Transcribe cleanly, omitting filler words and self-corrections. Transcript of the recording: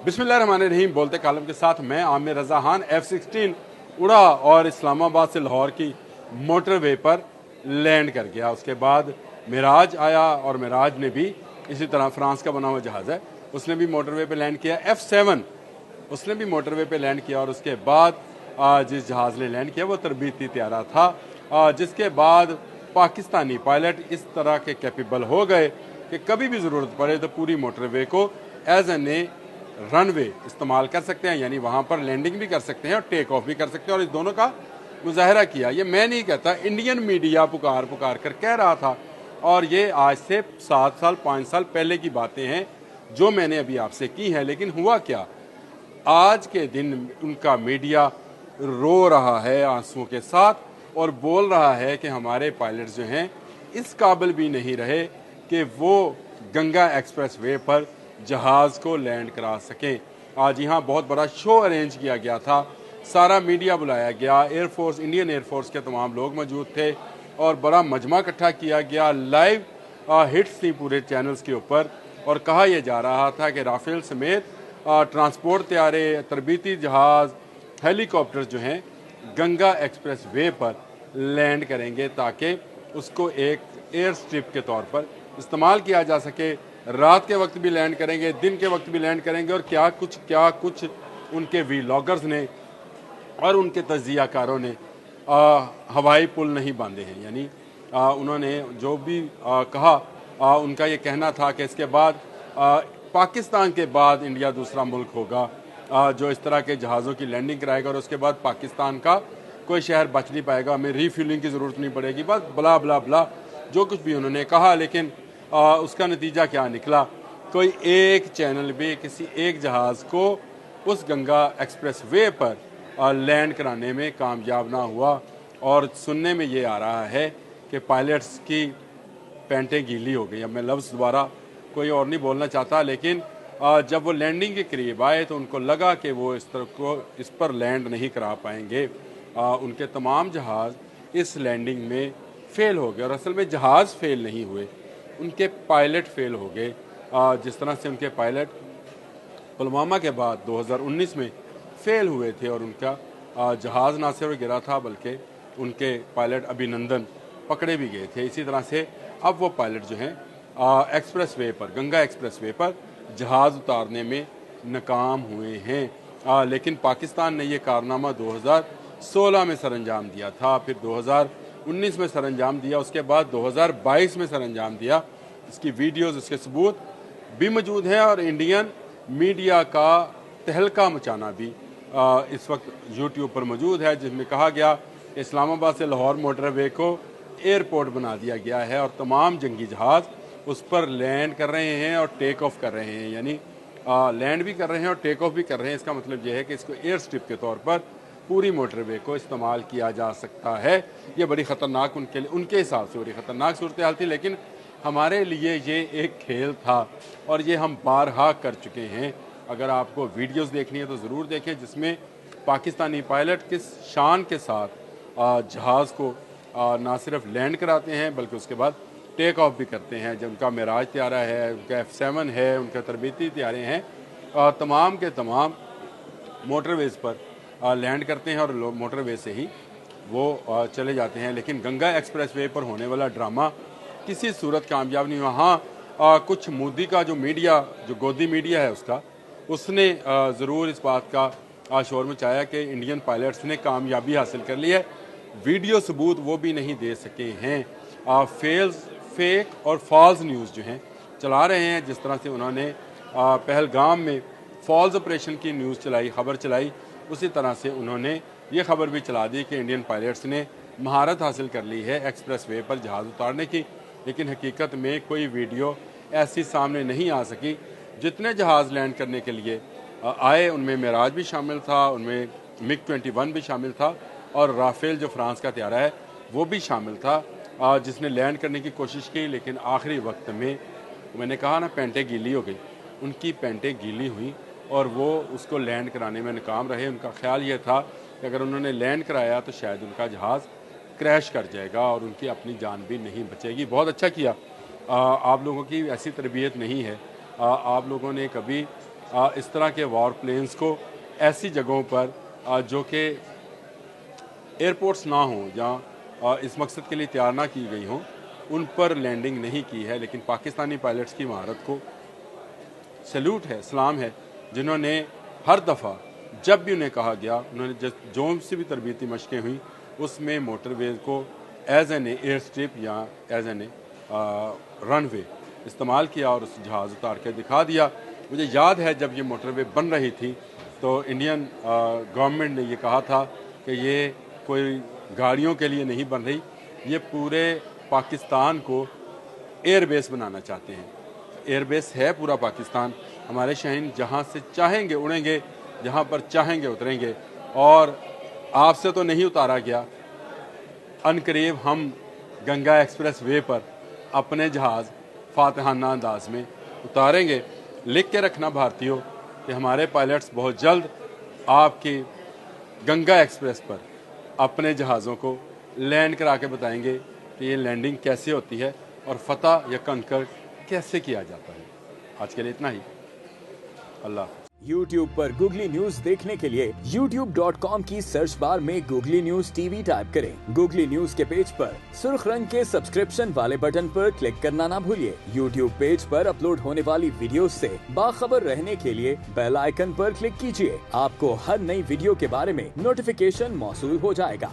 बिस्मिल्लाहिर्रहमानिर्रहीम। बोलते कालम के साथ मैं आमिर रजा खान F-16 उड़ा और इस्लामाबाद से लाहौर की मोटरवे पर लैंड कर गया। उसके बाद मिराज आया और मिराज ने भी इसी तरह फ्रांस का बना हुआ जहाज़ है, उसने भी मोटरवे पे लैंड किया। F-7 उसने भी मोटरवे पे लैंड किया और उसके बाद जिस जहाज़ ने लैंड किया वो तरबीती त्यारा था, जिसके बाद पाकिस्तानी पायलट इस तरह के कैपेबल हो गए कि कभी भी ज़रूरत पड़े तो पूरी मोटरवे को एज एन ए रनवे इस्तेमाल कर सकते हैं, यानी वहाँ पर लैंडिंग भी कर सकते हैं और टेक ऑफ भी कर सकते हैं। और इस दोनों का मुजाहरा किया। ये मैं नहीं कहता, इंडियन मीडिया पुकार पुकार कर कह रहा था। और ये आज से 7 साल 5 साल पहले की बातें हैं जो मैंने अभी आपसे की हैं। लेकिन हुआ क्या, आज के दिन उनका मीडिया रो रहा है आंसुओं के साथ और बोल रहा है कि हमारे पायलट जो हैं इस काबिल भी नहीं रहे कि वो गंगा एक्सप्रेस वे पर जहाज़ को लैंड करा सकें। आज यहाँ बहुत बड़ा शो अरेंज किया गया था, सारा मीडिया बुलाया गया, एयरफोर्स, इंडियन एयरफोर्स के तमाम लोग मौजूद थे और बड़ा मजमा इकट्ठा किया गया। लाइव हिट्स थी पूरे चैनल्स के ऊपर और कहा यह जा रहा था कि राफेल समेत ट्रांसपोर्ट त्यारे, तरबीती जहाज़, हेलीकॉप्टर जो हैं गंगा एक्सप्रेस वे पर लैंड करेंगे ताकि उसको एक एयर स्ट्रिप के तौर पर इस्तेमाल किया जा सके। रात के वक्त भी लैंड करेंगे, दिन के वक्त भी लैंड करेंगे। और क्या कुछ उनके वीलॉगर्स ने और उनके तज्जियाकारों ने हवाई पुल नहीं बांधे हैं। यानी उन्होंने जो भी कहा, उनका ये कहना था कि इसके बाद पाकिस्तान के बाद इंडिया दूसरा मुल्क होगा जो इस तरह के जहाज़ों की लैंडिंग कराएगा और उसके बाद पाकिस्तान का कोई शहर बच नहीं पाएगा, हमें रीफ्यूलिंग की ज़रूरत नहीं पड़ेगी, बस बला बला बला जो कुछ भी उन्होंने कहा। लेकिन उसका नतीजा क्या निकला, कोई एक चैनल भी किसी एक जहाज़ को उस गंगा एक्सप्रेस वे पर लैंड कराने में कामयाब ना हुआ। और सुनने में ये आ रहा है कि पायलट्स की पैंटें गीली हो गई। अब मैं लफ्ज़ दोबारा कोई और नहीं बोलना चाहता, लेकिन जब वो लैंडिंग के करीब आए तो उनको लगा कि वो इस पर लैंड नहीं करा पाएंगे। उनके तमाम जहाज़ इस लैंडिंग में फ़ेल हो गए और असल में जहाज़ फ़ेल नहीं हुए, उनके पायलट फ़ेल हो गए। जिस तरह से उनके पायलट पुलवामा के बाद 2019 में फ़ेल हुए थे और उनका जहाज़ ना सिर्फ गिरा था बल्कि उनके पायलट अभिनंदन पकड़े भी गए थे। इसी तरह से अब वो पायलट जो हैं एक्सप्रेस वे पर, गंगा एक्सप्रेस वे पर जहाज़ उतारने में नाकाम हुए हैं। लेकिन पाकिस्तान ने ये कारनामा 2016 में सरअंजाम दिया था, फिर 2019 में सरअंजाम दिया, उसके बाद 2022 में सरअंजाम दिया। इसकी वीडियोज़, इसके सबूत भी मौजूद हैं और इंडियन मीडिया का तहलका मचाना भी इस वक्त यूट्यूब पर मौजूद है, जिसमें कहा गया कि इस्लामाबाद से लाहौर मोटरवे को एयरपोर्ट बना दिया गया है और तमाम जंगी जहाज़ उस पर लैंड कर रहे हैं और टेक ऑफ कर रहे हैं। यानी लैंड भी कर रहे हैं और टेक ऑफ भी कर रहे हैं। इसका मतलब यह है कि इसको एयर स्ट्रिप के तौर पर पूरी मोटरवे को इस्तेमाल किया जा सकता है। ये बड़ी ख़तरनाक उनके हिसाब से बड़ी ख़तरनाक सूरत हाल थी, लेकिन हमारे लिए ये एक खेल था और ये हम बारहा कर चुके हैं। अगर आपको वीडियोस देखनी है तो ज़रूर देखें, जिसमें पाकिस्तानी पायलट किस शान के साथ जहाज़ को ना सिर्फ लैंड कराते हैं बल्कि उसके बाद टेक ऑफ भी करते हैं। जब उनका मिराज त्यारा है, उनका F-7 है, उनका तरबीती त्यारे हैं, तमाम के तमाम मोटरवेज़ पर लैंड करते हैं और मोटरवे से ही वो चले जाते हैं। लेकिन गंगा एक्सप्रेस वे पर होने वाला ड्रामा किसी सूरत कामयाब नहीं हुआ। हाँ, कुछ मोदी का जो मीडिया, जो गोदी मीडिया है उसने ज़रूर इस बात का शोर मचाया कि इंडियन पायलट्स ने कामयाबी हासिल कर ली है। वीडियो सबूत वो भी नहीं दे सके हैं। फेक और फॉल्स न्यूज़ जो हैं चला रहे हैं। जिस तरह से उन्होंने पहलगाम में फॉल्स ऑपरेशन की न्यूज़ चलाई, खबर चलाई, उसी तरह से उन्होंने ये खबर भी चला दी कि इंडियन पायलट्स ने महारत हासिल कर ली है एक्सप्रेस वे पर जहाज़ उतारने की। लेकिन हकीकत में कोई वीडियो ऐसी सामने नहीं आ सकी। जितने जहाज़ लैंड करने के लिए आए उनमें मिराज भी शामिल था, उनमें MiG-21 भी शामिल था और राफेल जो फ्रांस का त्यारा है वो भी शामिल था, जिसने लैंड करने की कोशिश की। लेकिन आखिरी वक्त में, मैंने कहा ना, पैंटें गीली हो गई, उनकी पैंटें गीली हुई और वो उसको लैंड कराने में नाकाम रहे। उनका ख्याल ये था कि अगर उन्होंने लैंड कराया तो शायद उनका जहाज़ क्रैश कर जाएगा और उनकी अपनी जान भी नहीं बचेगी। बहुत अच्छा किया, आप लोगों की ऐसी तरबियत नहीं है, आप लोगों ने कभी इस तरह के वॉर प्लेन्स को ऐसी जगहों पर जो कि एयरपोर्ट्स ना हों, जहाँ इस मकसद के लिए तैयार ना की गई हों, उन पर लैंडिंग नहीं की है। लेकिन पाकिस्तानी पायलट्स की महारत को सैल्यूट है, सलाम है, जिन्होंने हर दफ़ा जब भी उन्हें कहा गया, उन्होंने जो से भी तरबियती मशकें हुई उसमें मोटरवे को एज एन एयर स्ट्रिप या एज एन रनवे इस्तेमाल किया और उस जहाज़ उतार के दिखा दिया। मुझे याद है जब ये मोटरवे बन रही थी तो इंडियन गवर्नमेंट ने ये कहा था कि ये कोई गाड़ियों के लिए नहीं बन रही, ये पूरे पाकिस्तान को एयरबेस बनाना चाहते हैं। एयरबेस है पूरा पाकिस्तान, हमारे शहीन जहाँ से चाहेंगे उड़ेंगे, जहाँ पर चाहेंगे उतरेंगे। और आपसे तो नहीं उतारा गया, अनकरीब हम गंगा एक्सप्रेस वे पर अपने जहाज़ फातहाना अंदाज में उतारेंगे। लिख के रखना भारतीयों कि हमारे पायलट्स बहुत जल्द आपकी गंगा एक्सप्रेस पर अपने जहाज़ों को लैंड करा के बताएंगे कि ये लैंडिंग कैसे होती है और फतह या कंकर कैसे किया जाता है। आज के लिए इतना ही। अल्लाह। YouTube पर गूगली न्यूज देखने के लिए youtube.com की सर्च बार में गूगली न्यूज टीवी टाइप करें। गूगली न्यूज के पेज पर सुर्ख रंग के सब्सक्रिप्शन वाले बटन पर क्लिक करना ना भूलिए। YouTube पेज पर अपलोड होने वाली वीडियोस से बाखबर रहने के लिए बेल आइकन पर क्लिक कीजिए। आपको हर नई वीडियो के बारे में नोटिफिकेशन मौसूल हो जाएगा।